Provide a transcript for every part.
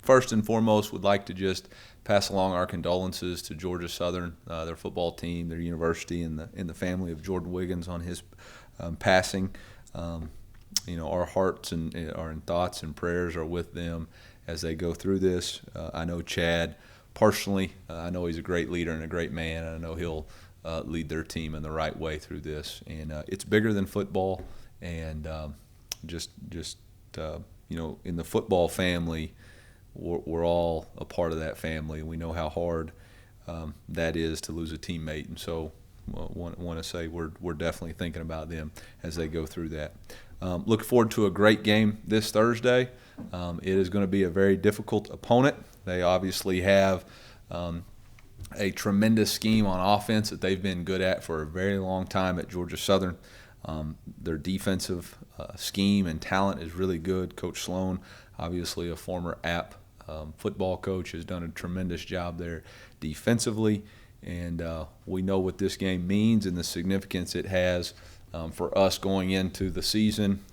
first and foremost, would like to just pass along our condolences to Georgia Southern, their football team, their university, and the family of Jordan Wiggins on his passing. Our hearts and our thoughts and prayers are with them as they go through this. I know Chad personally. I know he's a great leader and a great man, and I know he'll lead their team in the right way through this. And it's bigger than football, and in the football family, we're all a part of that family. We know how hard that is to lose a teammate, and so want to say we're definitely thinking about them as they go through that. Look forward to a great game this Thursday. It is going to be a very difficult opponent. They obviously have a tremendous scheme on offense that they've been good at for a very long time at Georgia Southern. Their defensive scheme and talent is really good. Coach Sloan, obviously a former App football coach, has done a tremendous job there defensively. And we know what this game means and the significance it has for us going into the season.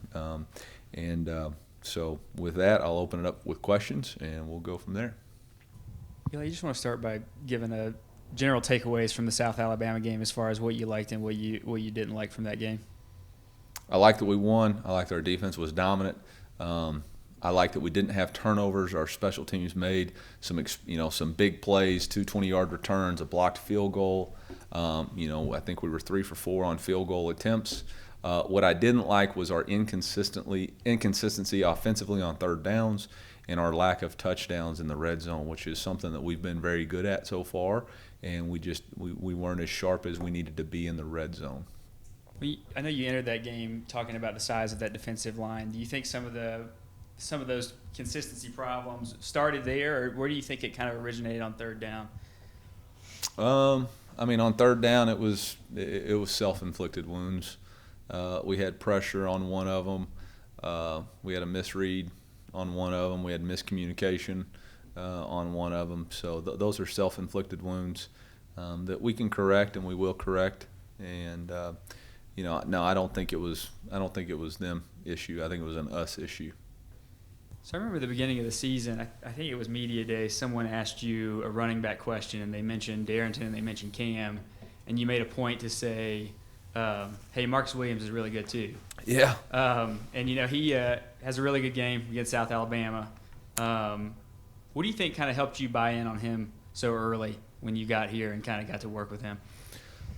So with that, I'll open it up with questions, and we'll go from there. You just want to start by giving a general takeaways from the South Alabama game as far as what you liked and what you didn't like from that game. I liked that we won. I liked that our defense was dominant. I liked that we didn't have turnovers. Our special teams made some big plays, 2 20-yard returns, a blocked field goal. I think we were 3 for 4 on field goal attempts. What I didn't like was our inconsistency offensively on third downs and our lack of touchdowns in the red zone, which is something that we've been very good at so far, and we weren't as sharp as we needed to be in the red zone. I know you entered that game talking about the size of that defensive line. Do you think some of those consistency problems started there, or where do you think it kind of originated on third down? On third down, it was self-inflicted wounds. We had pressure on one of them. We had a misread on one of them. We had miscommunication on one of them. So those are self-inflicted wounds that we can correct and we will correct. And no, I don't think it was them issue. I think it was an us issue. So I remember the beginning of the season, I think it was media day, someone asked you a running back question, and they mentioned Darrington and they mentioned Cam, and you made a point to say, hey, Marcus Williams is really good too. Yeah. And he has a really good game against South Alabama. What do you think kind of helped you buy in on him so early when you got here and kind of got to work with him?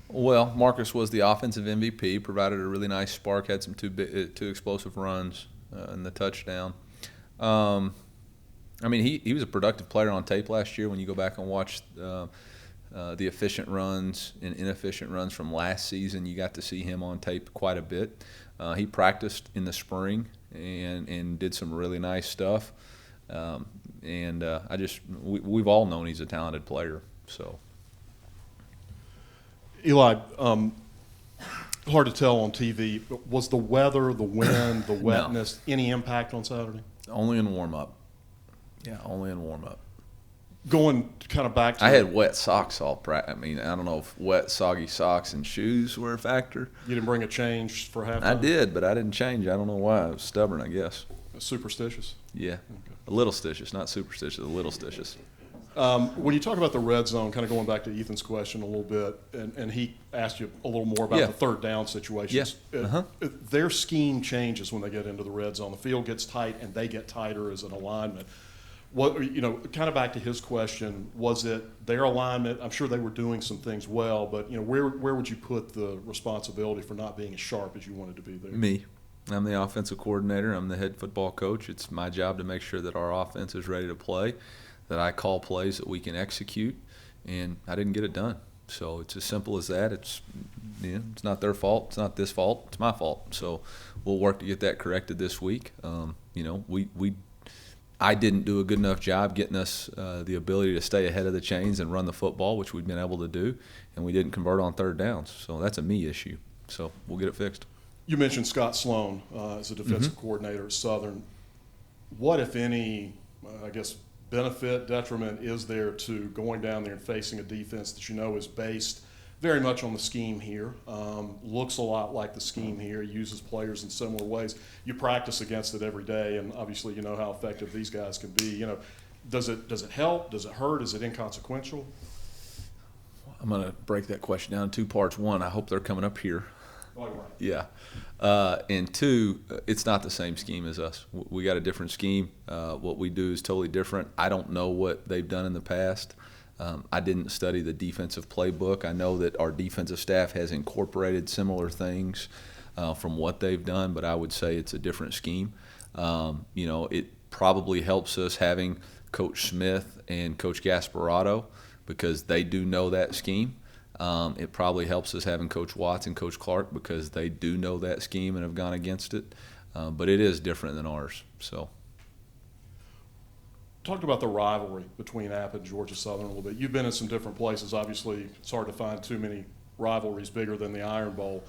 Well, Marcus was the offensive MVP, provided a really nice spark, had some two explosive runs in the touchdown. He was a productive player on tape last year. When you go back and watch the efficient runs and inefficient runs from last season, you got to see him on tape quite a bit. He practiced in the spring and did some really nice stuff. We've all known he's a talented player. So, Eli, hard to tell on TV. Was the weather, the wind, the wetness, any impact on Saturday? Only in warm-up. Yeah, only in warm-up. Going kind of back to I had wet socks all practice. I don't know if wet, soggy socks and shoes were a factor. You didn't bring a change for halftime? I did, but I didn't change. I don't know why. I was stubborn, I guess. Superstitious? Yeah. Okay. A little stitious, not superstitious, a little stitious. When you talk about the red zone, kind of going back to Ethan's question a little bit, and he asked you a little more about the third down situations. Yeah. Their scheme changes when they get into the red zone. The field gets tight, and they get tighter as an alignment. Kind of back to his question, was it their alignment? I'm sure they were doing some things well, but where would you put the responsibility for not being as sharp as you wanted to be there? Me. I'm the offensive coordinator. I'm the head football coach. It's my job to make sure that our offense is ready to play, that I call plays that we can execute, and I didn't get it done. So it's as simple as that. It's not their fault. It's not this fault. It's my fault. So we'll work to get that corrected this week. I didn't do a good enough job getting us the ability to stay ahead of the chains and run the football, which we've been able to do, and we didn't convert on third downs. So that's a me issue. So we'll get it fixed. You mentioned Scott Sloan as a defensive coordinator at Southern. What, if any, benefit, detriment is there to going down there and facing a defense that is based very much on the scheme here, looks a lot like the scheme here, uses players in similar ways. You practice against it every day, and obviously you know how effective these guys can be. Does it help? Does it hurt? Is it inconsequential? I'm going to break that question down in two parts. One, I hope they're coming up here. Oh, right. Yeah. And two, it's not the same scheme as us. We got a different scheme. What we do is totally different. I don't know what they've done in the past. I didn't study the defensive playbook. I know that our defensive staff has incorporated similar things from what they've done, but I would say it's a different scheme. It probably helps us having Coach Smith and Coach Gasparotto because they do know that scheme. It probably helps us having Coach Watts and Coach Clark because they do know that scheme and have gone against it. But it is different than ours. So, talked about the rivalry between App and Georgia Southern a little bit. You've been in some different places. Obviously, it's hard to find too many rivalries bigger than the Iron Bowl.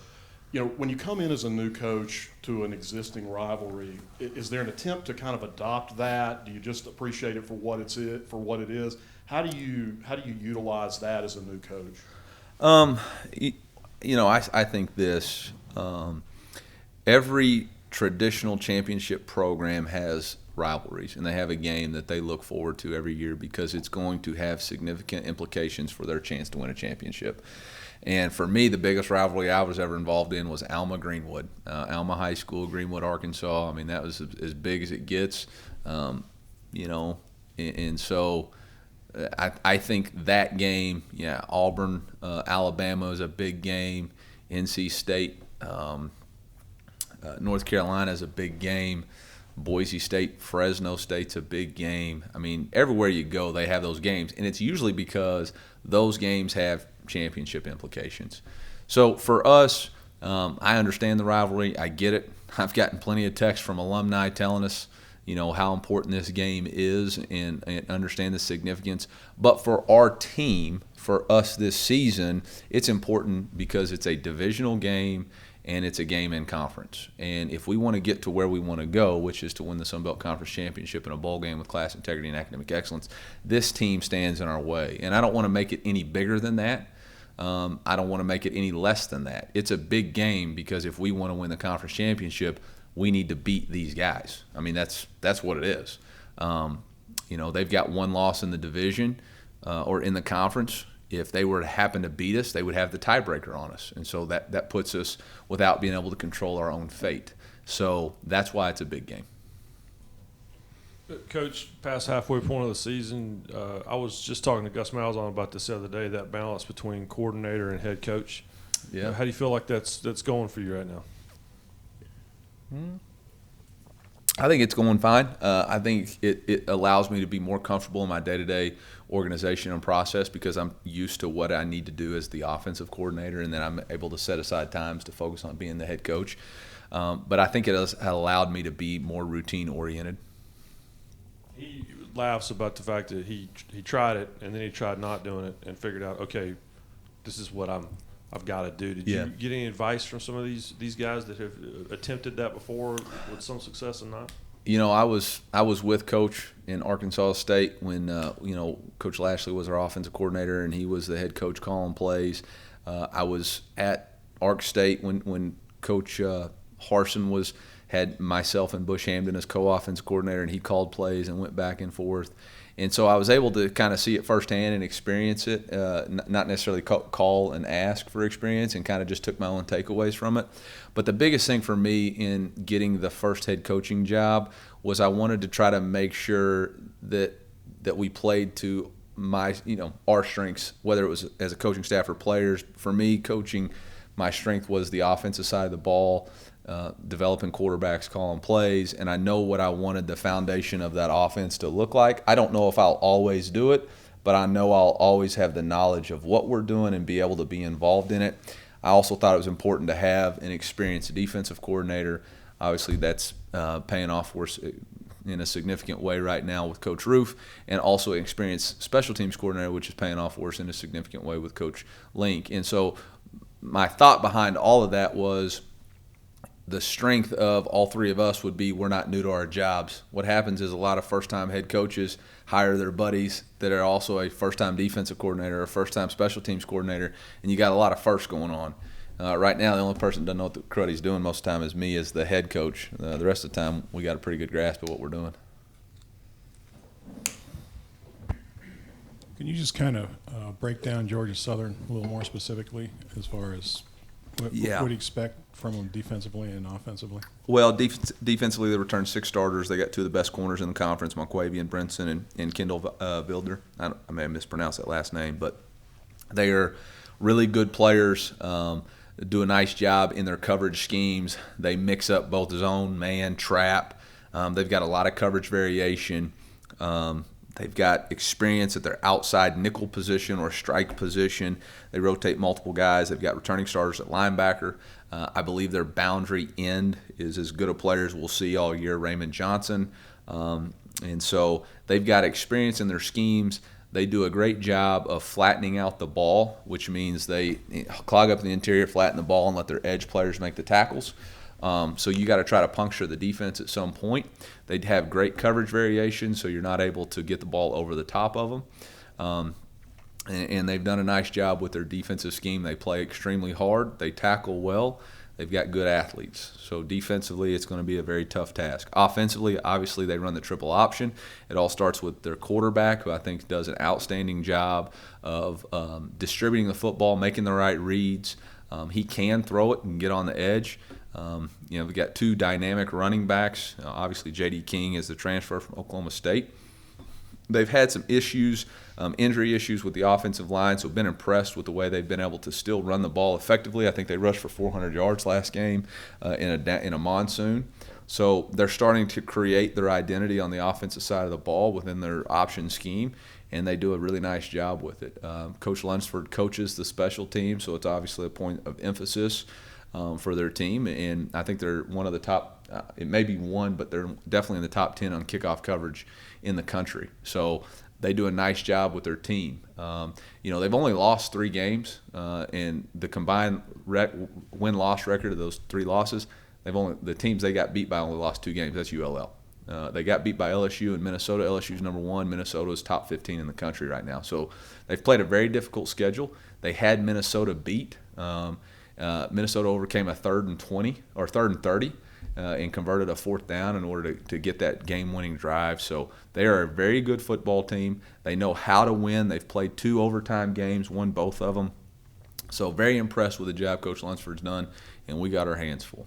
When you come in as a new coach to an existing rivalry, is there an attempt to kind of adopt that? Do you just appreciate it for what it is? How do you utilize that as a new coach? I think this. Every traditional championship program has rivalries, and they have a game that they look forward to every year because it's going to have significant implications for their chance to win a championship. And for me, the biggest rivalry I was ever involved in was Alma-Greenwood, Alma High School, Greenwood, Arkansas. I mean, that was as big as it gets, and so I think that game, Auburn, Alabama is a big game. NC State, North Carolina is a big game. Boise State, Fresno State's a big game. I mean, everywhere you go, they have those games, and it's usually because those games have championship implications. So for us, I understand the rivalry. I get it. I've gotten plenty of texts from alumni telling us, how important this game is and understand the significance. But for our team, for us this season, it's important because it's a divisional game and it's a game in conference. And if we want to get to where we want to go, which is to win the Sun Belt Conference Championship in a bowl game with class integrity and academic excellence, this team stands in our way. And I don't want to make it any bigger than that. I don't want to make it any less than that. It's a big game because if we want to win the conference championship, we need to beat these guys. I mean, that's what it is. They've got one loss in the division or in the conference. If they were to happen to beat us, they would have the tiebreaker on us. And so that puts us without being able to control our own fate. So that's why it's a big game. Coach, past halfway point of the season, I was just talking to Gus Malzahn about this the other day, that balance between coordinator and head coach. Yeah. How do you feel like that's going for you right now? I think it's going fine. I think it allows me to be more comfortable in my day-to-day organization and process because I'm used to what I need to do as the offensive coordinator, and then I'm able to set aside times to focus on being the head coach. But I think it has allowed me to be more routine-oriented. He laughs about the fact that he tried it, and then he tried not doing it and figured out, okay, this is what I've got to do. Did you get any advice from some of these guys that have attempted that before with some success and not? I was with Coach in Arkansas State when Coach Lashley was our offensive coordinator and he was the head coach calling plays. I was at Ark State when Coach Harsin had myself and Bush Hamden as co-offense coordinator, and he called plays and went back and forth. And so I was able to kind of see it firsthand and experience it, not necessarily call and ask for experience, and kind of just took my own takeaways from it. But the biggest thing for me in getting the first head coaching job was I wanted to try to make sure that we played to our strengths, whether it was as a coaching staff or players. For me, coaching, my strength was the offensive side of the ball, developing quarterbacks, calling plays, and I know what I wanted the foundation of that offense to look like. I don't know if I'll always do it, but I know I'll always have the knowledge of what we're doing and be able to be involved in it. I also thought it was important to have an experienced defensive coordinator. Obviously, that's paying off for us in a significant way right now with Coach Roof, and also an experienced special teams coordinator, which is paying off for us in a significant way with Coach Link. And so my thought behind all of that was the strength of all three of us would be we're not new to our jobs. What happens is a lot of first-time head coaches hire their buddies that are also a first-time defensive coordinator or a first-time special teams coordinator, and you got a lot of firsts going on. Right now, the only person that doesn't know what the crud he's doing most of the time is me as the head coach. The rest of the time, we got a pretty good grasp of what we're doing. Can you just kind of break down Georgia Southern a little more specifically as far as what do you expect from them defensively and offensively? Well, defensively, they returned 6 starters. They got 2 of the best corners in the conference, Marquavian Brinson and Kendall Vilder. I may have mispronounced that last name, but they are really good players, do a nice job in their coverage schemes. They mix up both zone, man, trap. They've got a lot of coverage variation. They've got experience at their outside nickel position or strike position. They rotate multiple guys. They've got returning starters at linebacker. I believe their boundary end is as good a player as we'll see all year, Raymond Johnson. And so they've got experience in their schemes. They do a great job of flattening out the ball, which means they clog up the interior, flatten the ball, and let their edge players make the tackles. So you got to try to puncture the defense at some point. They'd have great coverage variation, so you're not able to get the ball over the top of them. And they've done a nice job with their defensive scheme. They play extremely hard. They tackle well. They've got good athletes. So defensively, it's going to be a very tough task. Offensively, obviously, they run the triple option. It all starts with their quarterback, who I think does an outstanding job of distributing the football, making the right reads. He can throw it and get on the edge. We've got 2 dynamic running backs. Obviously, J.D. King is the transfer from Oklahoma State. They've had some issues, injury issues with the offensive line, so been impressed with the way they've been able to still run the ball effectively. I think they rushed for 400 yards last game in a monsoon. So they're starting to create their identity on the offensive side of the ball within their option scheme, and they do a really nice job with it. Coach Lunsford coaches the special team, so it's obviously a point of emphasis for their team, and I think they're one of the top, it may be one, but they're definitely in the top 10 on kickoff coverage in the country. So they do a nice job with their team. They've only lost 3 games, and the combined win-loss record of those 3 losses, the teams they got beat by only lost 2 games. That's ULL. They got beat by LSU and Minnesota. LSU's number 1. Minnesota is top 15 in the country right now. So they've played a very difficult schedule. They had Minnesota beat. Minnesota overcame a 3rd and 20 or 3rd and 30 and converted a 4th down in order to get that game-winning drive. So they are a very good football team. They know how to win. They've played 2 overtime games, won both of them. So very impressed with the job Coach Lunsford's done, and we got our hands full.